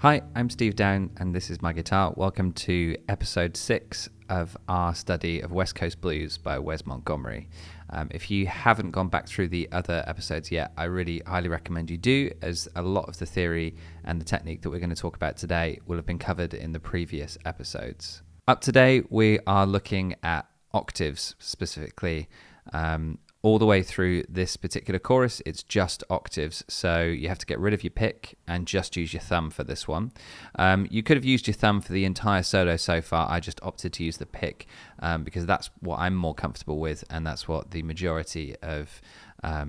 Hi, I'm Steve Down and this is my guitar. Welcome to episode 6 of our study of West Coast Blues by Wes Montgomery. If you haven't gone back through the other episodes yet, I really highly recommend you do, as a lot of the theory and the technique that we're going to talk about today will have been covered in the previous episodes. Up today, we are looking at octaves specifically. All the way through this particular chorus, it's just octaves, so you have to get rid of your pick and just use your thumb for this one. You could have used your thumb for the entire solo so far. I just opted to use the pick because that's what I'm more comfortable with, and that's what the majority of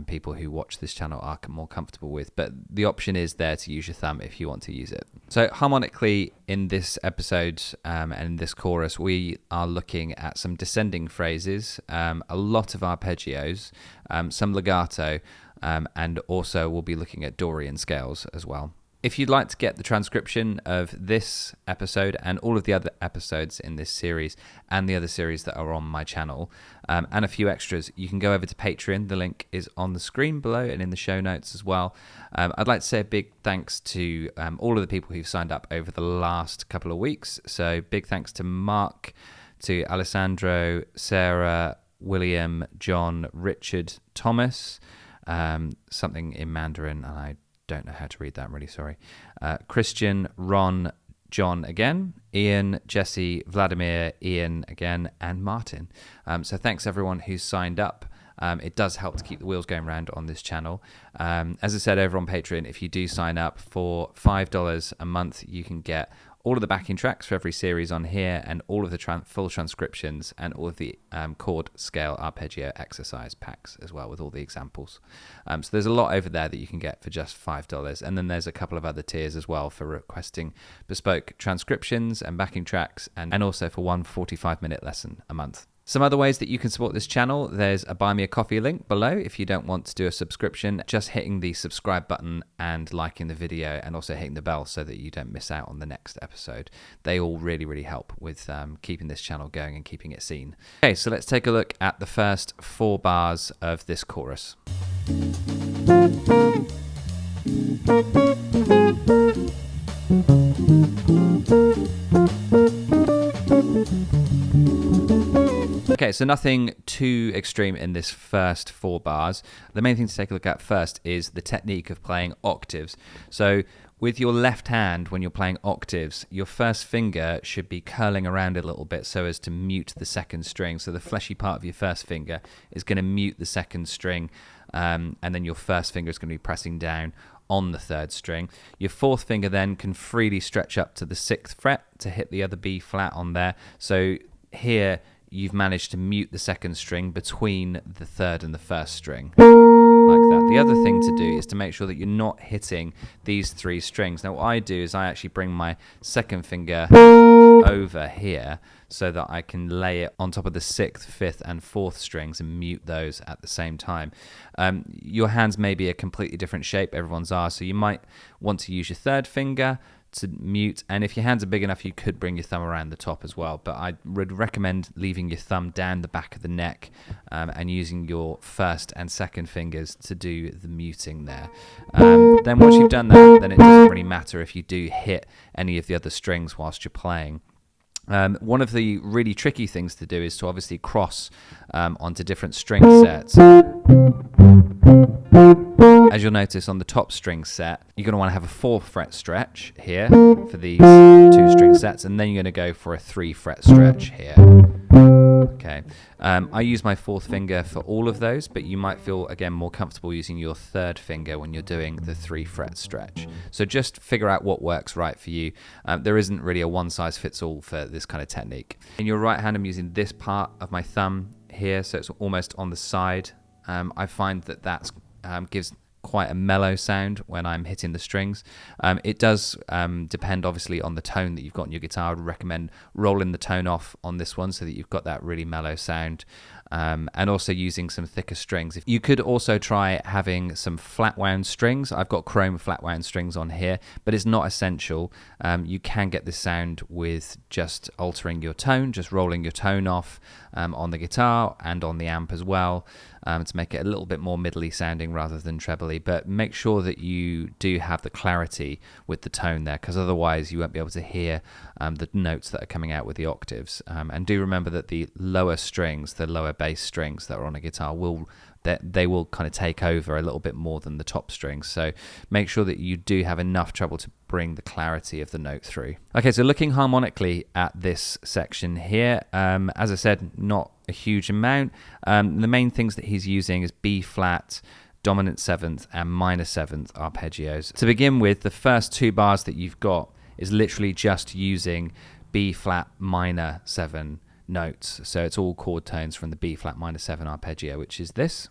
people who watch this channel are more comfortable with. But the option is there to use your thumb if you want to use it. So harmonically in this episode and in this chorus, we are looking at some descending phrases, a lot of arpeggios, some legato, and also we'll be looking at Dorian scales as well. If you'd like to get the transcription of this episode and all of the other episodes in this series and the other series that are on my channel, and a few extras, you can go over to Patreon. The link is on the screen below and in the show notes as well. I'd like to say a big thanks to all of the people who've signed up over the last couple of weeks. So big thanks to Mark, to Alessandro, Sarah, William, John, Richard, Thomas, something in Mandarin, and I don't know how to read that, I'm really sorry. Christian, Ron, John again, Ian, Jesse, Vladimir, Ian again, and Martin. So thanks everyone who's signed up. It does help to keep the wheels going round on this channel. As I said over on Patreon, if you do sign up for $5 a month, you can get all of the backing tracks for every series on here, and all of the full transcriptions, and all of the chord scale arpeggio exercise packs as well, with all the examples. So there's a lot over there that you can get for just $5. And then there's a couple of other tiers as well for requesting bespoke transcriptions and backing tracks, and also for one 45-minute lesson a month. Some other ways that you can support this channel: there's a Buy Me a Coffee link below if you don't want to do a subscription. Just hitting the subscribe button and liking the video, and also hitting the bell so that you don't miss out on the next episode. They all really help with keeping this channel going and keeping it seen. Okay, so let's take a look at the first 4 bars of this chorus. Okay, so nothing too extreme in this first 4 bars. The main thing to take a look at first is the technique of playing octaves. So with your left hand, when you're playing octaves, your first finger should be curling around a little bit so as to mute the second string. So the fleshy part of your first finger is going to mute the second string, and then your first finger is going to be pressing down on the 3rd string. Your 4th finger then can freely stretch up to the 6th fret to hit the other B flat on there. So here you've managed to mute the 2nd string between the 3rd and the 1st string, like that. The other thing to do is to make sure that you're not hitting these 3 strings. Now what I do is I actually bring my 2nd finger over here so that I can lay it on top of the 6th, 5th and 4th strings and mute those at the same time. Your hands may be a completely different shape, everyone's are, so you might want to use your 3rd finger to mute, and if your hands are big enough you could bring your thumb around the top as well, but I would recommend leaving your thumb down the back of the neck and using your 1st and 2nd fingers to do the muting there. Then once you've done that, then it doesn't really matter if you do hit any of the other strings whilst you're playing. One of the really tricky things to do is to obviously cross onto different string sets. As you'll notice on the top string set, you're going to want to have a 4 fret stretch here for these 2 string sets, and then you're going to go for a 3 fret stretch here. Okay, I use my 4th finger for all of those, but you might feel again more comfortable using your 3rd finger when you're doing the 3 fret stretch. So just figure out what works right for you. There isn't really a one size fits all for this kind of technique. In your right hand, I'm using this part of my thumb here, so it's almost on the side. I find that gives quite a mellow sound when I'm hitting the strings. It does depend obviously on the tone that you've got in your guitar. I would recommend rolling the tone off on this one so that you've got that really mellow sound. And also using some thicker strings. You could also try having some flat wound strings. I've got chrome flat wound strings on here, but it's not essential. You can get this sound with just altering your tone, just rolling your tone off on the guitar and on the amp as well, to make it a little bit more middly sounding rather than trebly. But make sure that you do have the clarity with the tone there, because otherwise you won't be able to hear the notes that are coming out with the octaves. And do remember that the lower strings, the lower bass strings that are on a guitar they will kind of take over a little bit more than the top strings. So make sure that you do have enough treble to bring the clarity of the note through. Okay, so looking harmonically at this section here, as I said, not a huge amount. The main things that he's using is B flat, dominant seventh, and minor seventh arpeggios. To begin with, the first two bars that you've got is literally just using B flat minor 7 notes. So it's all chord tones from the B flat minor 7 arpeggio, which is this.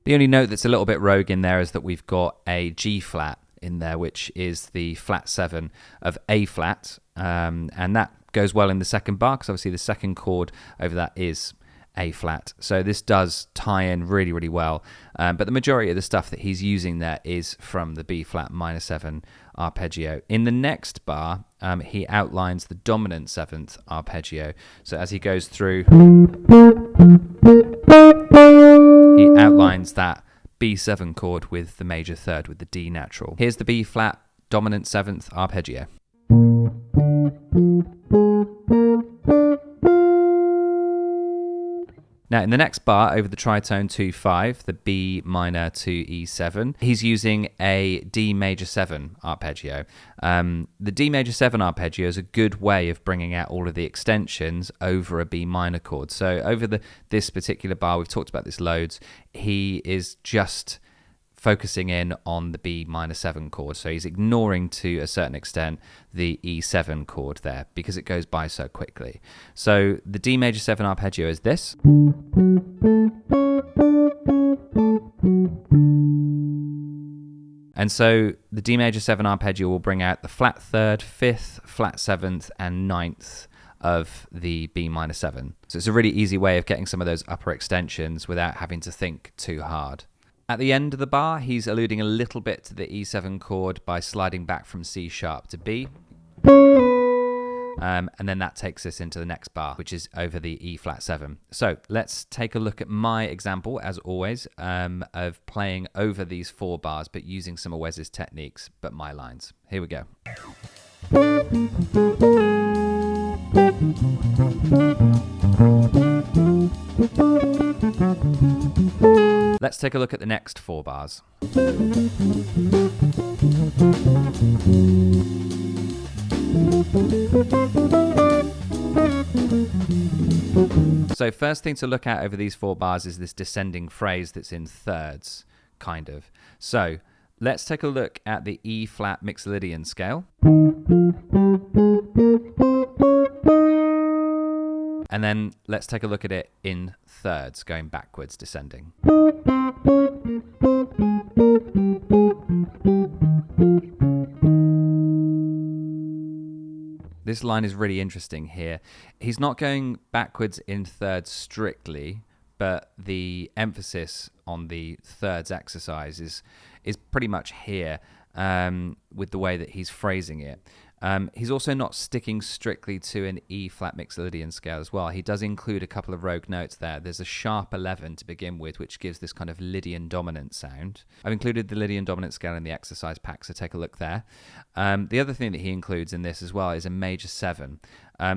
The only note that's a little bit rogue in there is that we've got a G flat in there, which is the flat 7 of A flat, and that goes well in the second bar because obviously the second chord over that is A flat. So this does tie in really, really well. But the majority of the stuff that he's using there is from the B flat minor 7 arpeggio. In the next bar, he outlines the dominant 7th arpeggio. So as he goes through, he outlines that B7 chord with the major third, with the D natural. Here's the B flat dominant 7th arpeggio. Now, in the next bar over the tritone 2-5, the B minor to E7, he's using a D major 7 arpeggio. The D major 7 arpeggio is a good way of bringing out all of the extensions over a B minor chord. So over this particular bar, we've talked about this loads, he is just focusing in on the B minor 7 chord. So he's ignoring to a certain extent the E7 chord there because it goes by so quickly. So the D major 7 arpeggio is this. And so the D major 7 arpeggio will bring out the flat 3rd, 5th, flat 7th, and 9th of the B minor 7. So it's a really easy way of getting some of those upper extensions without having to think too hard. At the end of the bar, he's alluding a little bit to the E7 chord by sliding back from C sharp to B. And then that takes us into the next bar, which is over the E flat 7. So let's take a look at my example, as always, of playing over these 4 bars, but using some of Wes's techniques, but my lines. Here we go. Let's take a look at the next 4 bars. So first thing to look at over these 4 bars is this descending phrase that's in thirds, kind of. So let's take a look at the E flat mixed Lydian scale. And then let's take a look at it in thirds, going backwards, descending. This line is really interesting here. He's not going backwards in thirds strictly, but the emphasis on the thirds exercise is pretty much here with the way that he's phrasing it. He's also not sticking strictly to an E flat mixed Lydian scale as well. He does include a couple of rogue notes there. There's a sharp 11 to begin with, which gives this kind of Lydian dominant sound. I've included the Lydian dominant scale in the exercise pack, so take a look there. The other thing that he includes in this as well is a major 7.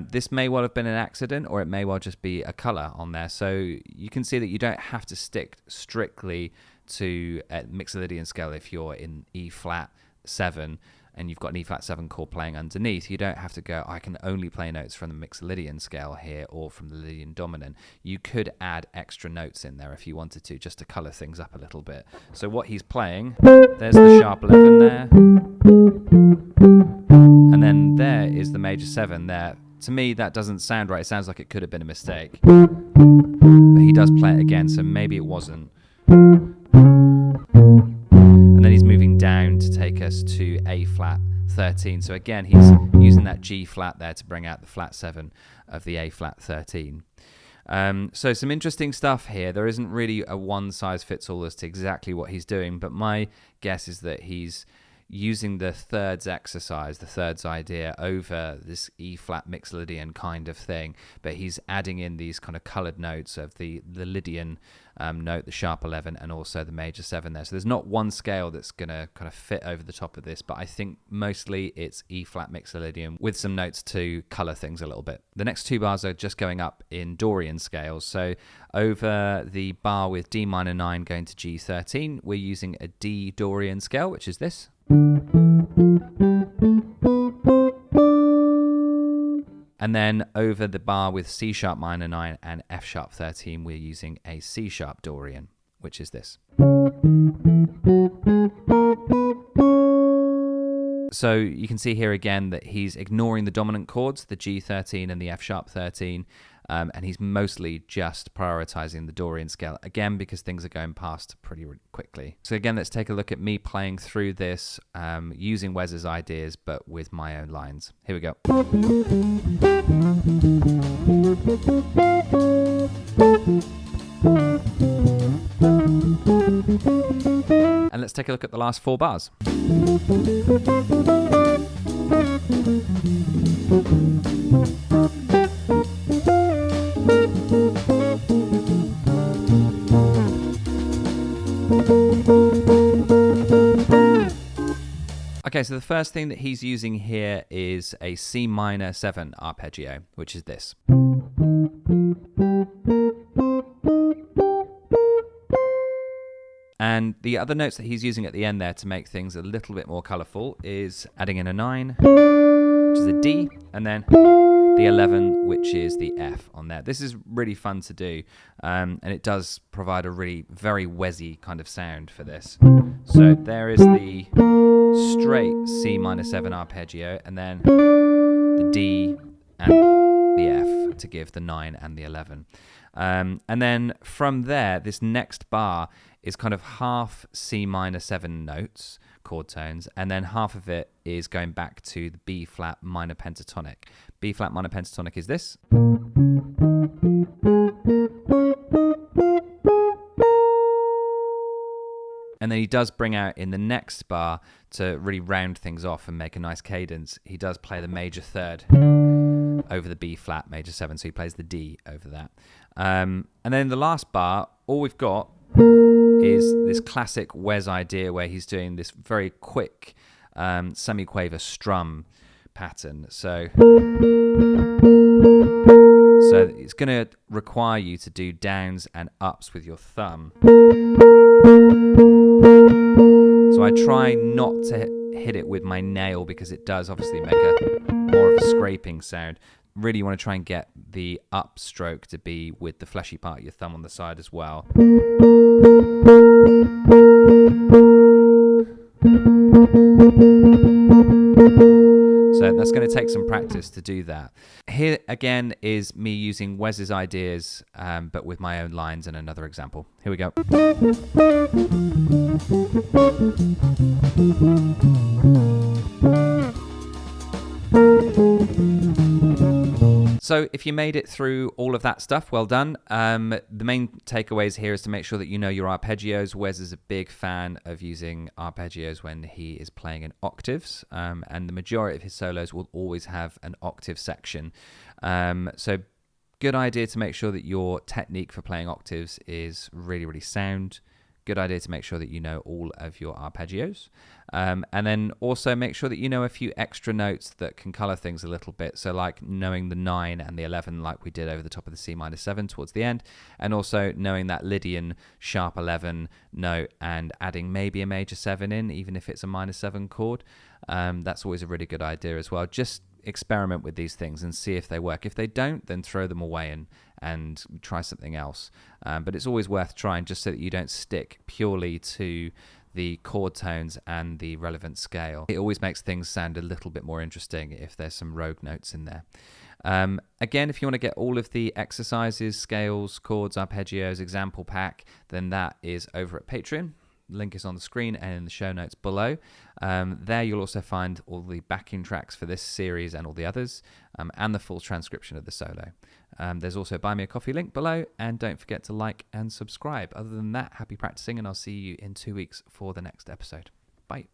This may well have been an accident, or it may well just be a color on there. So you can see that you don't have to stick strictly to a mixed Lydian scale if you're in E flat 7 and you've got an E flat 7 chord playing underneath. You don't have to go, I can only play notes from the mixed Lydian scale here or from the Lydian dominant. You could add extra notes in there if you wanted to, just to colour things up a little bit. So what he's playing, there's the sharp 11 there, and then there is the major 7 there. To me, that doesn't sound right. It sounds like it could have been a mistake. But does play it again, so maybe it wasn't. And then he's moving down to take us to A flat 13. So again, he's using that G flat there to bring out the flat 7 of the A flat 13. So some interesting stuff here. There isn't really a one size fits all as to exactly what he's doing, but my guess is that he's using the thirds exercise, the thirds idea, over this E flat mixed Lydian kind of thing, but he's adding in these kind of colored notes of the Lydian note, the sharp 11, and also the major 7 there. So there's not one scale that's going to kind of fit over the top of this, but I think mostly it's E flat mixed Lydian with some notes to color things a little bit. The next 2 bars are just going up in Dorian scales. So over the bar with D minor 9 going to G13, we're using a D Dorian scale, which is this. And then over the bar with C sharp minor 9 and F sharp 13, we're using a C sharp Dorian, which is this. So you can see here again that he's ignoring the dominant chords, the G13 and the F sharp 13, and he's mostly just prioritizing the Dorian scale, again, because things are going past pretty quickly. So again, let's take a look at me playing through this using Wes's ideas, but with my own lines. Here we go. And let's take a look at the last 4 bars. Okay, so the first thing that he's using here is a C minor 7 arpeggio, which is this. And the other notes that he's using at the end there to make things a little bit more colourful is adding in a 9, which is a D, and then the 11, which is the F on there. This is really fun to do, and it does provide a really very Wesy kind of sound for this. So there is the straight C minor 7 arpeggio, and then the D and the F to give the 9 and the 11. And then from there, this next bar is kind of half C minor 7 notes, chord tones, and then half of it is going back to the B flat minor pentatonic. B flat minor pentatonic is this. And then he does bring out in the next bar, to really round things off and make a nice cadence, he does play the major third over the B flat major 7, so he plays the D over that. And then the last bar, all we've got is this classic Wes idea where he's doing this very quick semi-quaver strum pattern. So it's going to require you to do downs and ups with your thumb. So I try not to hit it with my nail because it does obviously make a more of a scraping sound. Really you want to try and get the up stroke to be with the fleshy part of your thumb on the side as well. So that's going to take some practice to do that. Here again is me using Wes's ideas, but with my own lines and another example. Here we go. So if you made it through all of that stuff, well done. The main takeaways here is to make sure that you know your arpeggios. Wes is a big fan of using arpeggios when he is playing in octaves, and the majority of his solos will always have an octave section. So good idea to make sure that your technique for playing octaves is really, really sound. Good idea to make sure that you know all of your arpeggios. And then also make sure that you know a few extra notes that can color things a little bit. So like knowing the 9 and the 11 like we did over the top of the C minor 7 towards the end. And also knowing that Lydian sharp 11 note and adding maybe a major 7 in, even if it's a minor 7 chord. That's always a really good idea as well. Just experiment with these things and see if they work. If they don't, then throw them away and try something else. But it's always worth trying just so that you don't stick purely to the chord tones and the relevant scale. It always makes things sound a little bit more interesting if there's some rogue notes in there. Again, if you want to get all of the exercises, scales, chords, arpeggios, example pack, then that is over at Patreon. Link is on the screen and in the show notes below. There you'll also find all the backing tracks for this series and all the others, and the full transcription of the solo. There's also a Buy Me a Coffee link below, and don't forget to like and subscribe. Other than that, happy practicing, and I'll see you in 2 weeks for the next episode. Bye.